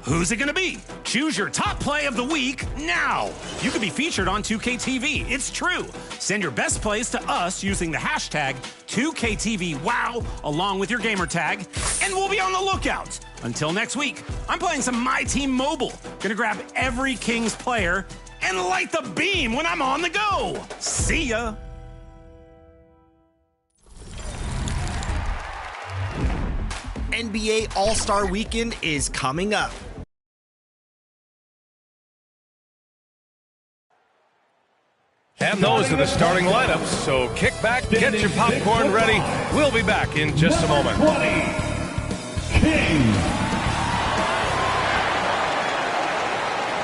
Who's it going to be? Choose your top play of the week now. You could be featured on 2K TV. It's true. Send your best plays to us using the hashtag 2KTVWOW along with your gamer tag, and we'll be on the lookout. Until next week, I'm playing some My Team Mobile. Gonna grab every Kings player and light the beam when I'm on the go. See ya. NBA All-Star Weekend is coming up. And those are the starting lineups, so kick back, get your popcorn ready. We'll be back in just a moment. 20, Kings.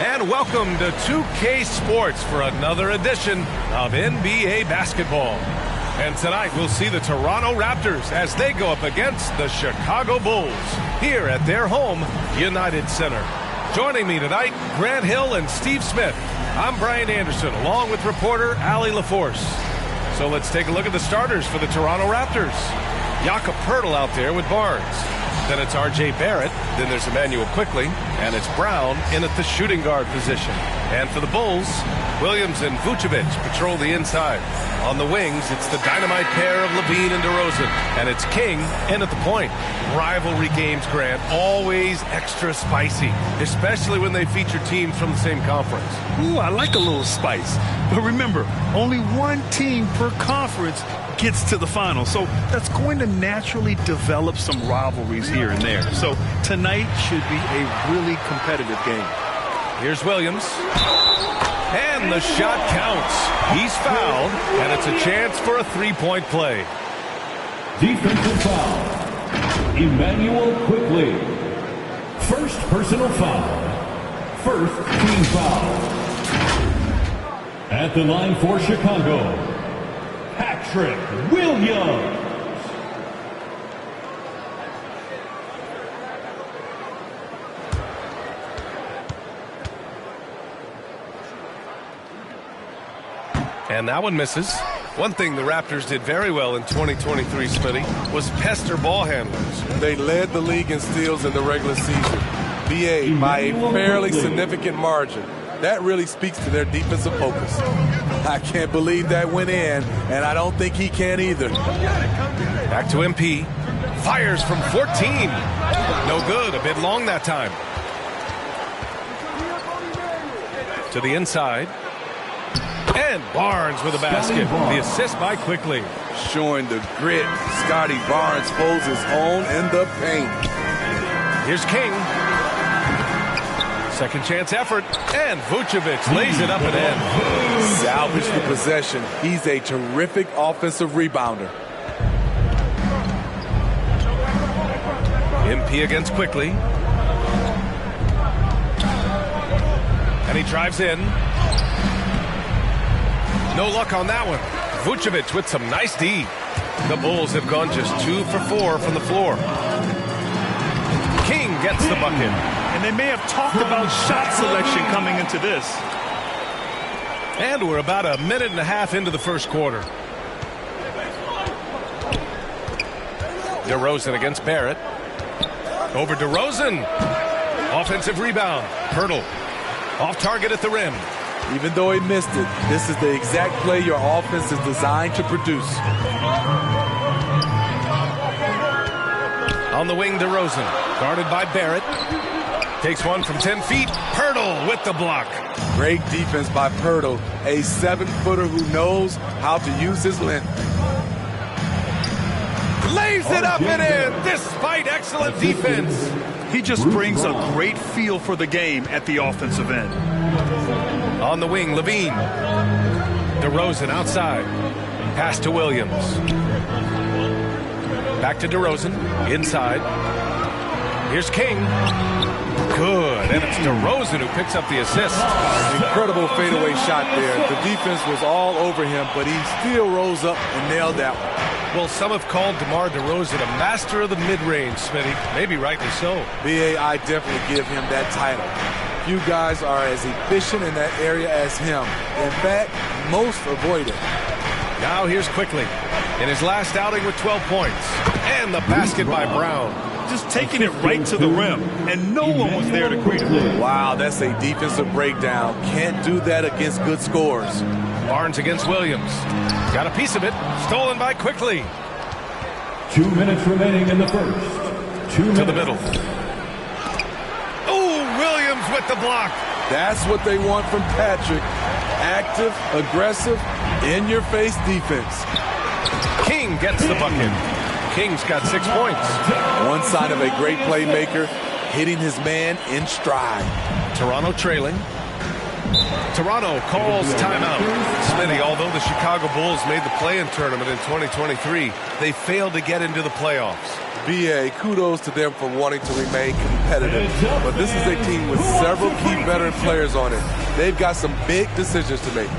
And welcome to 2K Sports for another edition of NBA basketball. And tonight we'll see the Toronto Raptors as they go up against the Chicago Bulls here at their home, United Center. Joining me tonight, Grant Hill and Steve Smith. I'm Brian Anderson, along with reporter Allie LaForce. So let's take a look at the starters for the Toronto Raptors. Jakob Poeltl out there with Barnes. Then it's R.J. Barrett. Then there's Emmanuel Quickley. And it's Brown in at the shooting guard position. And for the Bulls, Williams and Vucevic patrol the inside. On the wings, it's the dynamite pair of Levine and DeRozan. And it's King in at the point. Rivalry games, Grant, always extra spicy, especially when they feature teams from the same conference. Ooh, I like a little spice. But remember, only one team per conference gets to the final. So that's going to naturally develop some rivalries here and there. So tonight should be a really competitive game. Here's Williams. And the shot counts. He's fouled, and it's a chance for a three-point play. Defensive foul. Emmanuel Quickley. First personal foul. First team foul. At the line for Chicago, Patrick Williams. And that one misses. One thing the Raptors did very well in 2023, Smitty, was pester ball handlers. They led the league in steals in the regular season. BA by a fairly significant margin. That really speaks to their defensive focus. I can't believe that went in, and I don't think he can either. Back to MP. Fires from 14. No good. A bit long that time. To the inside. And Barnes with a basket. The assist by Quickley. Showing the grit. Scotty Barnes holds his own in the paint. Here's King. Second chance effort. And Vucevic lays it up and in. Salvage the possession. He's a terrific offensive rebounder. MP against Quickley. And he drives in. No luck on that one. Vucevic with some nice D. The Bulls have gone just 2 for 4 from the floor. King gets the bucket. And they may have talked about shot selection coming into this. And we're about a minute and a half into the first quarter. DeRozan against Barrett. Over DeRozan. Offensive rebound. Poeltl. Off target at the rim. Even though he missed it, this is the exact play your offense is designed to produce. On the wing, DeRozan. Guarded by Barrett. Takes one from 10 feet. Poeltl with the block. Great defense by Poeltl, a 7-footer who knows how to use his length. Lays it up and in, despite excellent defense. He just brings a great feel for the game at the offensive end. On the wing, Levine. DeRozan outside. Pass to Williams. Back to DeRozan. Inside. Here's King. Good. And it's DeRozan who picks up the assist. Incredible fadeaway shot there. The defense was all over him, but he still rose up and nailed that one. Well, some have called DeMar DeRozan a master of the mid-range, Smitty. Maybe rightly so. B.A., I definitely give him that title. Few guys are as efficient in that area as him. In fact, most avoid it. Now here's Quickley in his last outing with 12 points. And the basket by Brown. Just taking it right to the rim, and no one was there to greet him. Wow, that's a defensive breakdown. Can't do that against good scores. Barnes against Williams. Got a piece of it. Stolen by Quickly. 2 minutes remaining in the first. 2 minutes. To the middle. Oh, Williams with the block. That's what they want from Patrick. Active, aggressive, in-your-face defense. King gets the bucket. King's got 6 points. One sign of a great playmaker, hitting his man in stride. Toronto trailing. Toronto calls timeout. Smitty, although the Chicago Bulls made the play-in tournament in 2023, they failed to get into the playoffs. BA, kudos to them for wanting to remain competitive. But this is a team with several key veteran players on it. They've got some big decisions to make.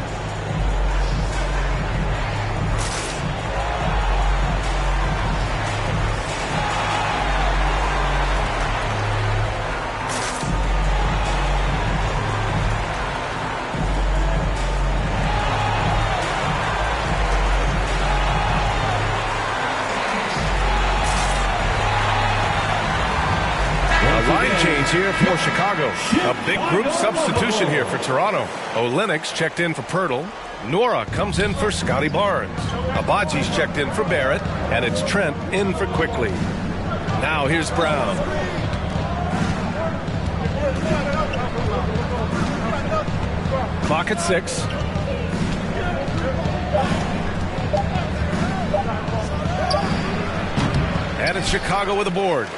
Here for Chicago. A big group substitution here for Toronto. Olynyk's checked in for Pirtle. Nora comes in for Scotty Barnes. Abaji's checked in for Barrett. And it's Trent in for Quickly. Now here's Brown. Clock at 6. And it's Chicago with a board.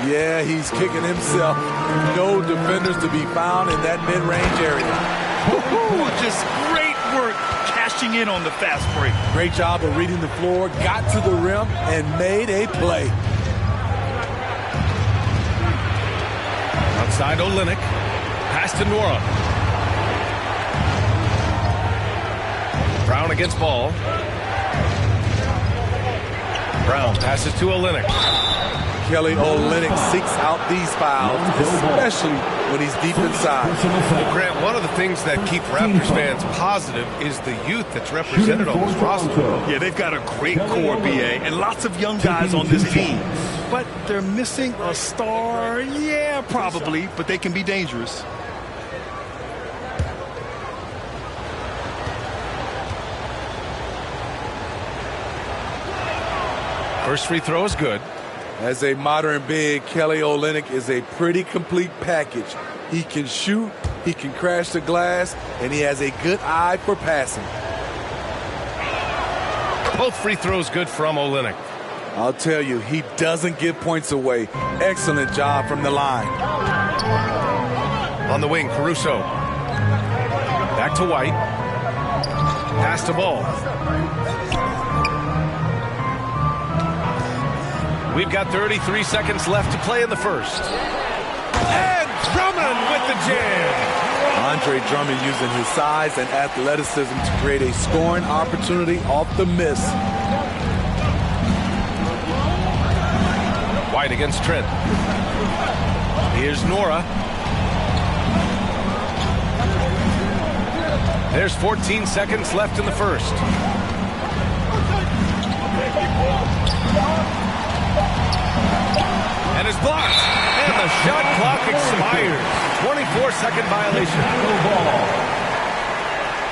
Yeah, he's kicking himself. No defenders to be found in that mid-range area. Just great work cashing in on the fast break. Great job of reading the floor, got to the rim, and made a play. Outside Olynyk. Pass to Nora. Brown against Ball. Brown passes to Olynyk. Kelly Olynyk seeks out these fouls, especially when he's deep inside. Well, Grant, one of the things that keep Raptors fans positive is the youth that's represented on this roster. Yeah, they've got a great core, BA, and lots of young guys on this team. But they're missing a star. Yeah, probably, but they can be dangerous. First free throw is good. As a modern big, Kelly Olynyk is a pretty complete package. He can shoot, he can crash the glass, and he has a good eye for passing. Both free throws good from Olynyk. I'll tell you, he doesn't give points away. Excellent job from the line. On the wing, Caruso. Back to White. Pass to Ball. We've got 33 seconds left to play in the first. And Drummond with the jam. Andre Drummond using his size and athleticism to create a scoring opportunity off the miss. White against Trent. Here's Nora. There's 14 seconds left in the first. And is blocked. And the shot clock expires. 24-second violation.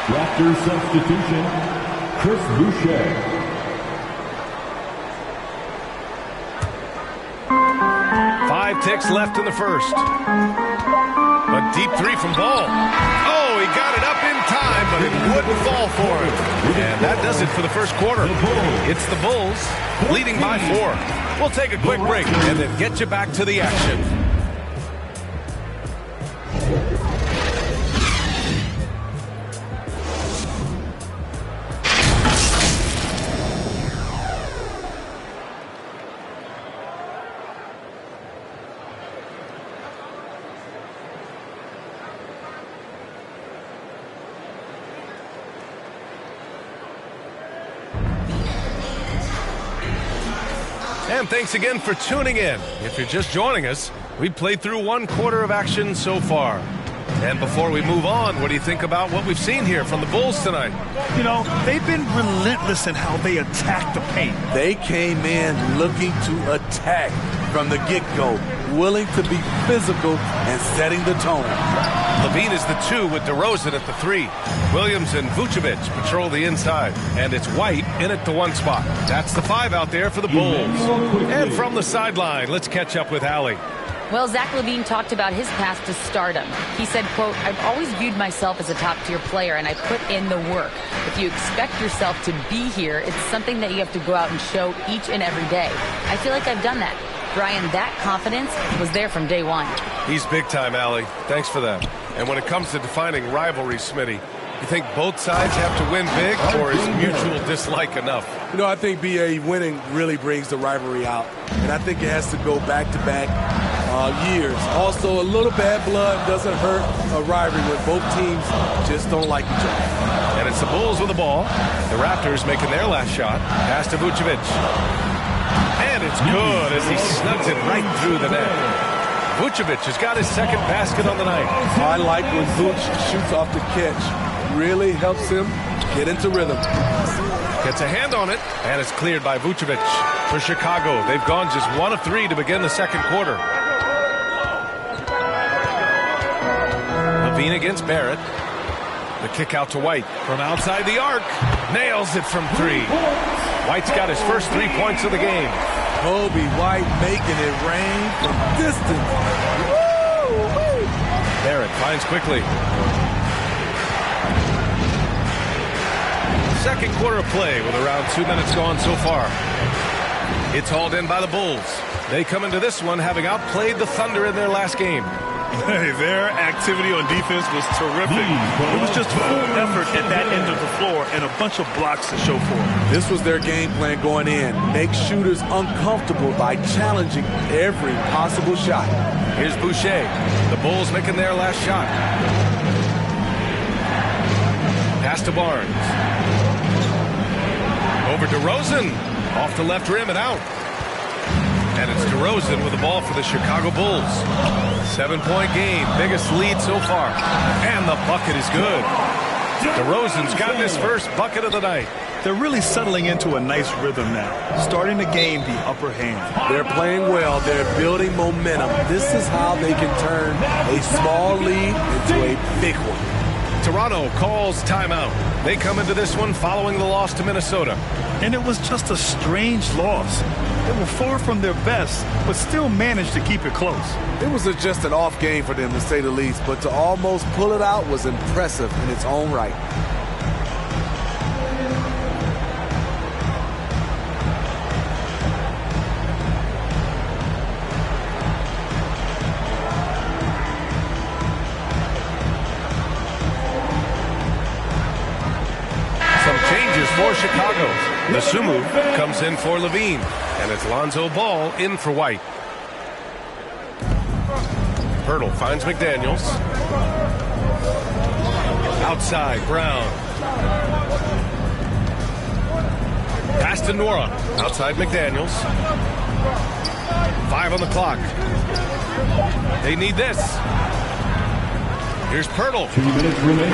Raptors substitution, Chris Boucher. 5 ticks left in the first. A deep three from Ball. Oh, he got it up in time, but it wouldn't fall for him. And that does it for the first quarter. It's the Bulls leading by 4. We'll take a quick break and then get you back to the action. And thanks again for tuning in. If you're just joining us, we've played through 1 quarter of action so far. And before we move on, what do you think about what we've seen here from the Bulls tonight? You know, they've been relentless in how they attack the paint. They came in looking to attack from the get-go, willing to be physical and setting the tone. Levine is the 2 with DeRozan at the 3. Williams and Vucevic patrol the inside. And it's White in at the 1 spot. That's the 5 out there for the Bulls. And from the sideline, let's catch up with Allie. Well, Zach LaVine talked about his path to stardom. He said, quote, "I've always viewed myself as a top-tier player, and I put in the work. If you expect yourself to be here, it's something that you have to go out and show each and every day. I feel like I've done that." Brian, that confidence was there from day one. He's big time, Allie. Thanks for that. And when it comes to defining rivalry, Smitty, you think both sides have to win big, or is mutual dislike enough? You know, I think BA winning really brings the rivalry out. And I think it has to go back-to-back years. Also, a little bad blood doesn't hurt a rivalry when both teams just don't like each other. And it's the Bulls with the ball. The Raptors making their last shot. Pass to Vucevic. And it's good as he snugs it right through the net. Vucevic has got his second basket on the night. I like when Vuce shoots off the catch. Really helps him get into rhythm. Gets a hand on it, and it's cleared by Vucevic. For Chicago, they've gone just 1 of 3 to begin the second quarter. Levine against Barrett. The kick out to White from outside the arc. Nails it from 3. White's got his first 3 points of the game. Kobe White making it rain from distance. Woo! Barrett finds quickly. Second quarter of play with around 2 minutes gone so far. It's hauled in by the Bulls. They come into this one having outplayed the Thunder in their last game. Hey, their activity on defense was terrific. It was just full effort at that end of the floor and a bunch of blocks to show for it. This was their game plan going in. Make shooters uncomfortable by challenging every possible shot. Here's Boucher. The Bulls making their last shot. Pass to Barnes. Over to DeRozan. Off the left rim and out. And it's DeRozan with the ball for the Chicago Bulls. 7-point game, biggest lead so far. And the bucket is good. DeRozan's got his first bucket of the night. They're really settling into a nice rhythm now, starting to gain the upper hand. They're playing well. They're building momentum. This is how they can turn a small lead into a big one. Toronto calls timeout. They come into this one following the loss to Minnesota. And it was just a strange loss. They were far from their best, but still managed to keep it close. It was just an off game for them, to say the least, but to almost pull it out was impressive in its own right. Some changes for Chicago. The Sumu comes in for Levine, and it's Lonzo Ball in for White. Pirtle finds McDaniels. Outside, Brown. Pass to Nora. Outside McDaniels. 5 on the clock. They need this. Here's Pirtle.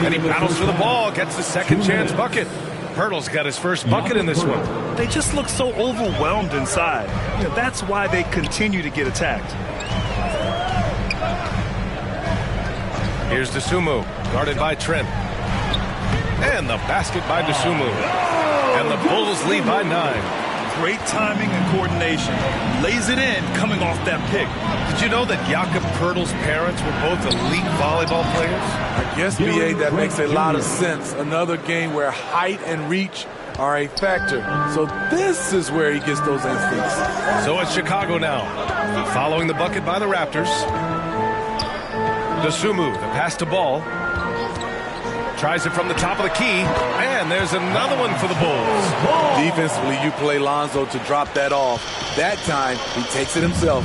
And he battles for the ball, gets the second chance bucket. Pirtle's got his first bucket in this one. They just look so overwhelmed inside. You know, that's why they continue to get attacked. Here's DeSumo, guarded by Trent. And the basket by DeSumo. And the Bulls lead by 9. Great timing and coordination. Lays it in coming off that pick. Did you know that Jakob Pirtle's parents were both elite volleyball players? I guess, BA, that makes a lot of sense. Another game where height and reach are a factor. So this is where he gets those instincts. So it's Chicago now, following the bucket by the Raptors. DeSumo, the pass to Ball. Tries it from the top of the key, and there's another one for the Bulls. Defensively, you play Lonzo to drop that off. That time, he takes it himself.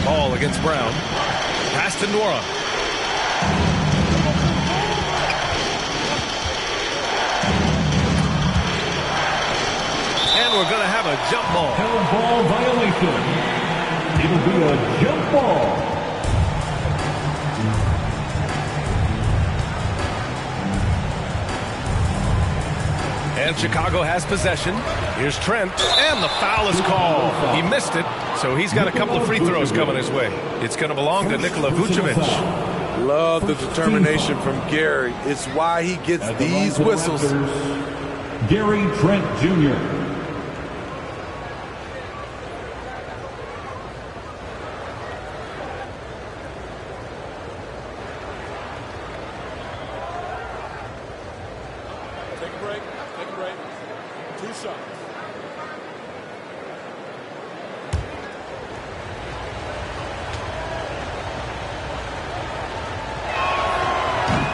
Ball against Brown. Pass to Nora. And we're going to have a jump ball. Ball violation. It'll be a jump ball. And Chicago has possession. Here's Trent, and the foul is called. He missed it, so he's got a couple of free throws coming his way. It's going to belong to Nikola Vucevic. Love the determination from Gary. It's why he gets these whistles. Gary Trent Jr. Take a break. Take a break. 2 shots.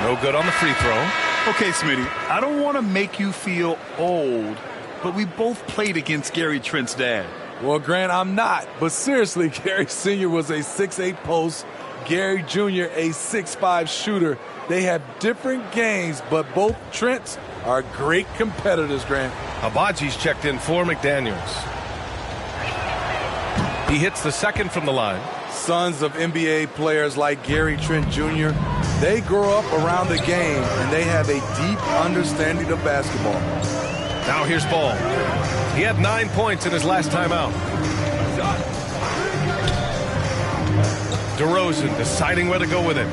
No good on the free throw. Okay, Smitty, I don't want to make you feel old, but we both played against Gary Trent's dad. Well, Grant, I'm not. But seriously, Gary Sr. was a 6'8 post. Gary Jr. a 6'5 shooter. They have different games, but both Trents are great competitors, Grant. Abaji's checked in for McDaniels. He hits the second from the line. Sons of NBA players like Gary Trent Jr., they grow up around the game, and they have a deep understanding of basketball. Now here's Ball. He had 9 points in his last time out. DeRozan deciding where to go with it.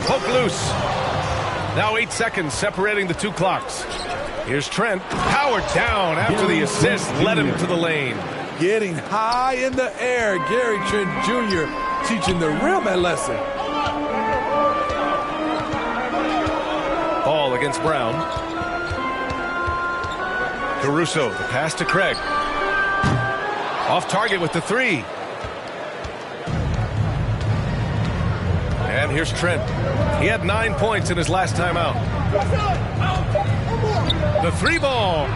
Poke loose. Now 8 seconds separating the 2 clocks. Here's Trent. Powered down after the assist led him to the lane. Getting high in the air, Gary Trent Jr. teaching the rim a lesson. Ball against Brown. Caruso, the pass to Craig. Off target with the 3. And here's Trent. He had 9 points in his last time out. The 3 ball.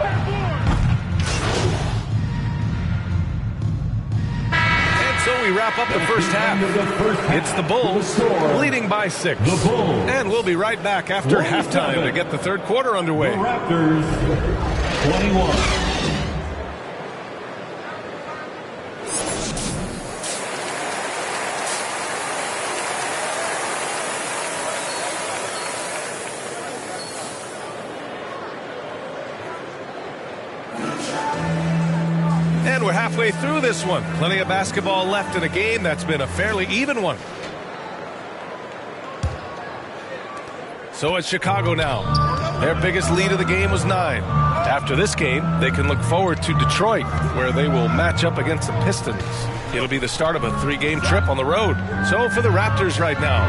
And so we wrap up the first half. It's the Bulls leading by 6. And we'll be right back after halftime to get the third quarter underway. The Raptors, 21. And we're halfway through this one. Plenty of basketball left in a game that's been a fairly even one. So it's Chicago now. Their biggest lead of the game was 9. After this game, they can look forward to Detroit, where they will match up against the Pistons. It'll be the start of a 3-game trip on the road. So for the Raptors right now,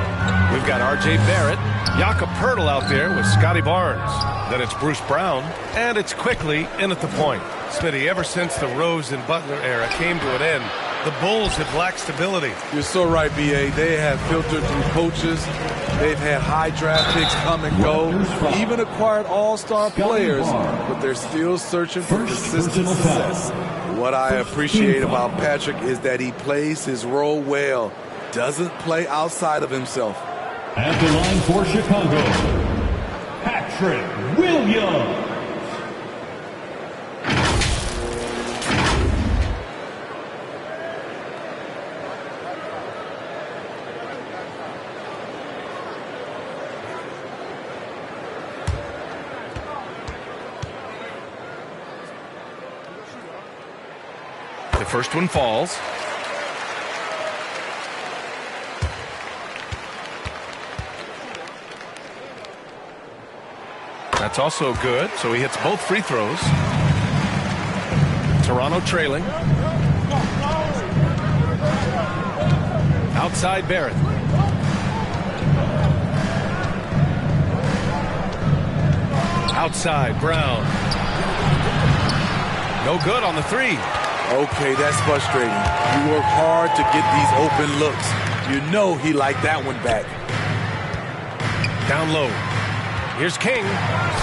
we've got R.J. Barrett, Jakob Poeltl out there with Scotty Barnes. Then it's Bruce Brown, and it's quickly in at the point. Smitty, ever since the Rose and Butler era came to an end, the Bulls have lacked stability. You're so right, B.A. They have filtered through coaches. They've had high draft picks come and go, even acquired all-star players, but they're still searching for consistent success. What I appreciate about Patrick is that he plays his role well, doesn't play outside of himself. At the line for Chicago, Patrick Williams. The first one falls. That's also good, so he hits both free throws. Toronto trailing. Outside Barrett. Outside Brown. No good on the 3. Okay, that's frustrating. You work hard to get these open looks. You know he liked that one back. Down low. Here's King.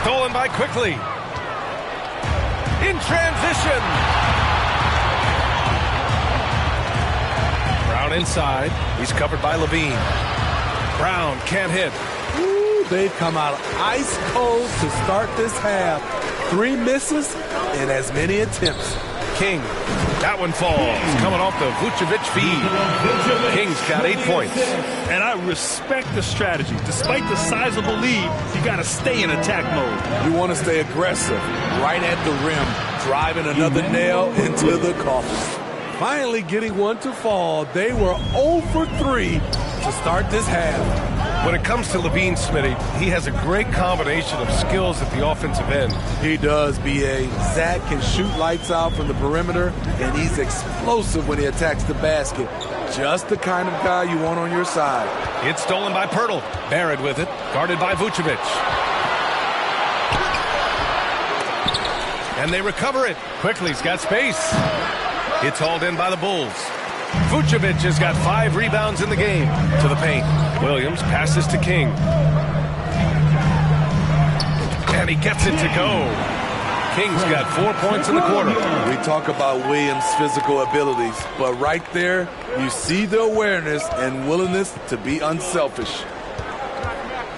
Stolen by Quickly. In transition. Brown inside. He's covered by Levine. Brown can't hit. Ooh, they've come out ice cold to start this half. 3 misses and as many attempts. King. That one falls. Coming off the Vucevic feed. King's got 8 points. And I respect the strategy. Despite the sizable lead, you got to stay in attack mode. You want to stay aggressive, right at the rim, driving another nail into the coffin. Finally getting one to fall. They were 0 for 3 to start this half. When it comes to Levine, Smitty, he has a great combination of skills at the offensive end. He does, B.A. Zach can shoot lights out from the perimeter, and he's explosive when he attacks the basket. Just the kind of guy you want on your side. It's stolen by Pirtle. Barrett with it, guarded by Vucevic. And they recover it. Quickly's got space. It's hauled in by the Bulls. Vucevic has got 5 rebounds in the game. To the paint. Williams passes to King. And he gets it to go. King's got 4 points in the quarter. We talk about Williams' physical abilities, but right there, you see the awareness and willingness to be unselfish.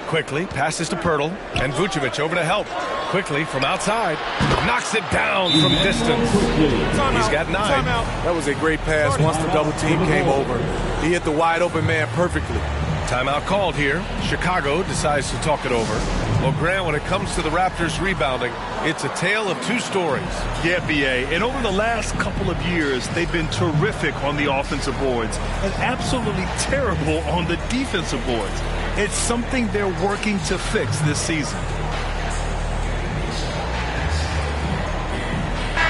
Quickly passes to Pirtle, and Vucevic over to help. Quickly from outside, knocks it down from distance. He's got 9. That was a great pass once the double team came over. He hit the wide open man perfectly. Timeout called here. Chicago decides to talk it over. Well, Grant, when it comes to the Raptors rebounding, it's a tale of 2 stories. Yeah, B.A. And over the last couple of years, they've been terrific on the offensive boards and absolutely terrible on the defensive boards. It's something they're working to fix this season.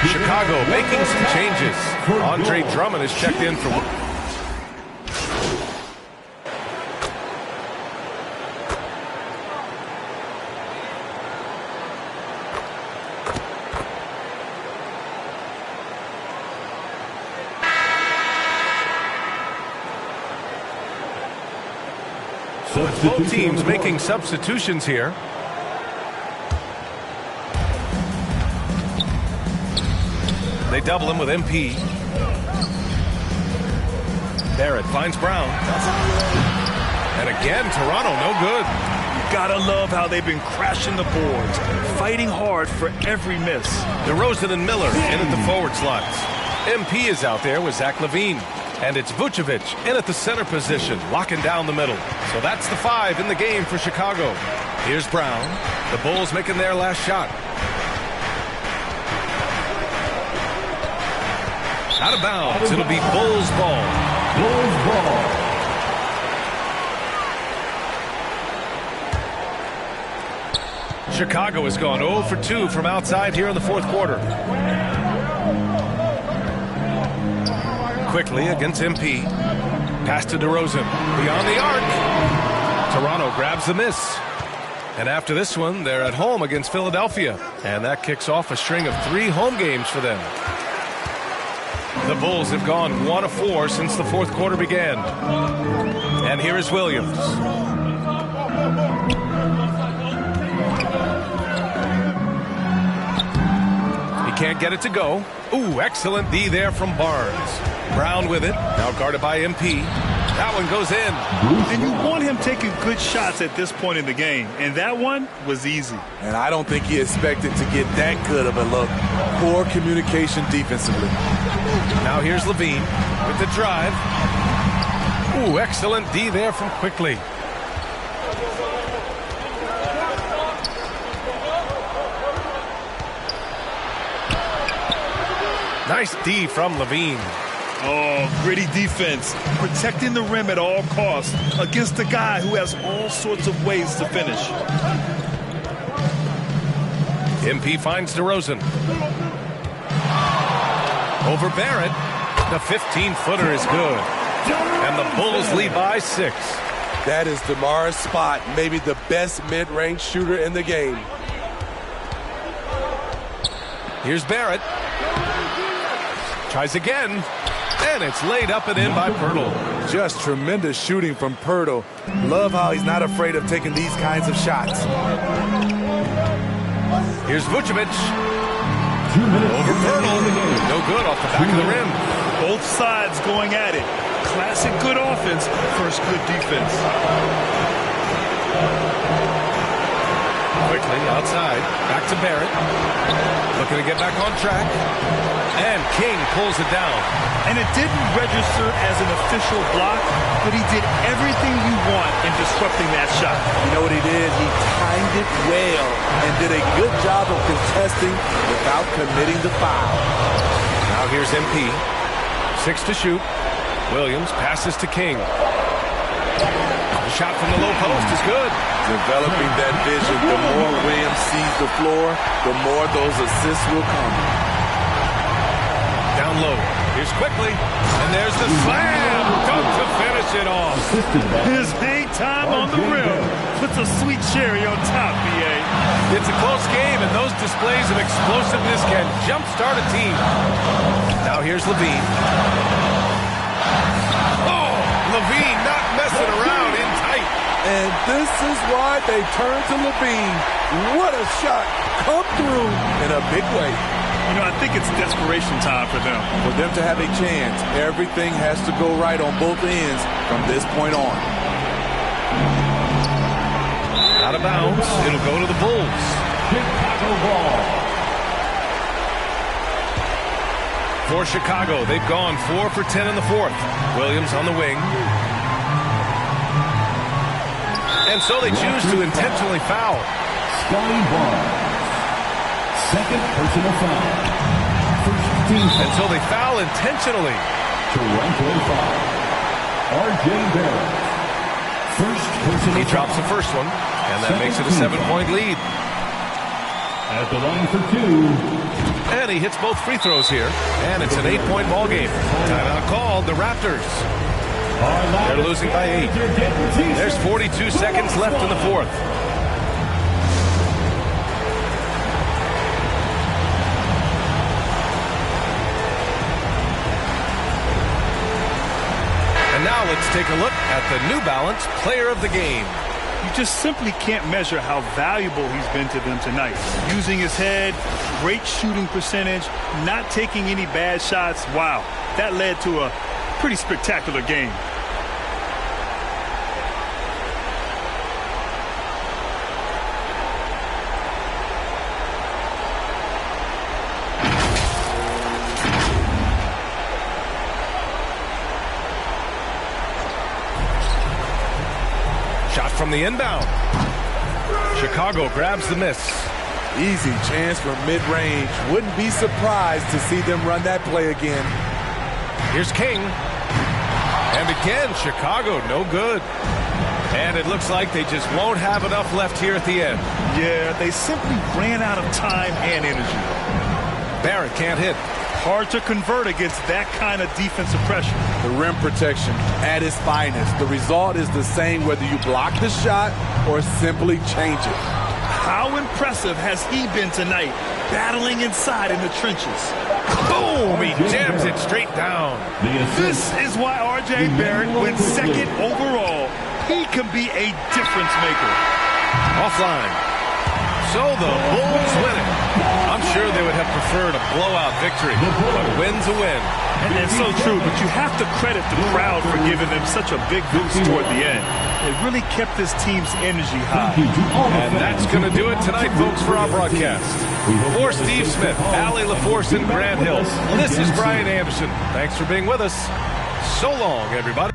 Chicago making some changes. Andre Drummond is checked in for... Both teams making substitutions here. They double him with MP. Barrett finds Brown. And again, Toronto no good. You gotta love how they've been crashing the boards, fighting hard for every miss. DeRozan and Miller in at the forward slots. MP is out there with Zach LaVine. And it's Vucevic in at the center position, locking down the middle. So that's the 5 in the game for Chicago. Here's Brown. The Bulls making their last shot. Out of bounds. It'll be Bulls ball. Bulls ball. Chicago has gone 0 for 2 from outside here in the 4th quarter. Quickly against MP. Pass to DeRozan. Beyond the arc. Toronto grabs the miss. And after this one, they're at home against Philadelphia. And that kicks off a string of 3 home games for them. The Bulls have gone 1 of 4 since the 4th quarter began. And here is Williams. He can't get it to go. Ooh, excellent D there from Barnes. Brown with it, now guarded by MP. That one goes in. And you want him taking good shots at this point in the game, and that one was easy. And I don't think he expected to get that good of a look. Poor communication defensively. Now here's LaVine with the drive. Ooh, excellent D there from Quickly. Nice D from LaVine. Oh, gritty defense, protecting the rim at all costs against a guy who has all sorts of ways to finish. MP finds DeRozan. Over Barrett. The 15-footer is good. And the Bulls lead by 6. That is DeMar's spot, maybe the best mid-range shooter in the game. Here's Barrett. Tries again. And it's laid up and in by Pirtle. Just tremendous shooting from Pirtle. Love how he's not afraid of taking these kinds of shots. Here's Vucevic. Over Pirtle. No good off the back of the rim. Both sides going at it. Classic good offense versus good defense. Quickly outside. Back to Barrett. Looking to get back on track. And King pulls it down. And it didn't register as an official block, but he did everything you want in disrupting that shot. You know what he did? He timed it well and did a good job of contesting without committing the foul. Now here's MP. 6 to shoot. Williams passes to King. The shot from the low post is good. Developing that vision, the more Williams sees the floor, the more those assists will come. Down low. Here's quickly. And there's the slam. Dunk to finish it off. His hang time on the rim puts a sweet cherry on top, B.A. It's a close game, and those displays of explosiveness can jumpstart a team. Now here's Levine. Oh, Levine not messing around in tight. And this is why they turn to Levine. What a shot. Come through in a big way. You know, I think it's desperation time for them. For them to have a chance, everything has to go right on both ends from this point on. Out of bounds. It'll go to the Bulls. Chicago ball. For Chicago, they've gone 4 for 10 in the fourth. Williams on the wing. And so they choose to intentionally foul. Scotty Barnes. Second personal foul. First team foul. And so they foul intentionally. Toronto foul. R.J. Barrett. First personal He drops the foul. first one, and that makes it a 7-point lead. At the line for 2. And he hits both free throws here, and it's an 8-point ball game. Timeout called. The Raptors. They're losing by 8. There's 42 seconds left in the fourth. And now let's take a look at the New Balance Player of the Game. You just simply can't measure how valuable he's been to them tonight. Using his head, great shooting percentage, not taking any bad shots. Wow, that led to a pretty spectacular game. Shot from the inbound. Chicago grabs the miss. Easy chance for mid-range. Wouldn't be surprised to see them run that play again. Here's King. And again, Chicago, no good. And it looks like they just won't have enough left here at the end. Yeah, they simply ran out of time and energy. Barrett can't hit. Hard to convert against that kind of defensive pressure. The rim protection at its finest. The result is the same whether you block the shot or simply change it. How impressive has he been tonight, battling inside in the trenches? Boom! He jams it straight down. This is why R.J. Barrett went second overall. He can be a difference maker. Offline. So the Bulls win it. I'm sure they would have preferred a blowout victory, but win's a win. And that's so true, but you have to credit the crowd for giving them such a big boost toward the end. It really kept this team's energy high. And that's going to do it tonight, folks, for our broadcast. For Steve Smith, Allie LaForce, and Grant Hill, this is Brian Anderson. Thanks for being with us. So long, everybody.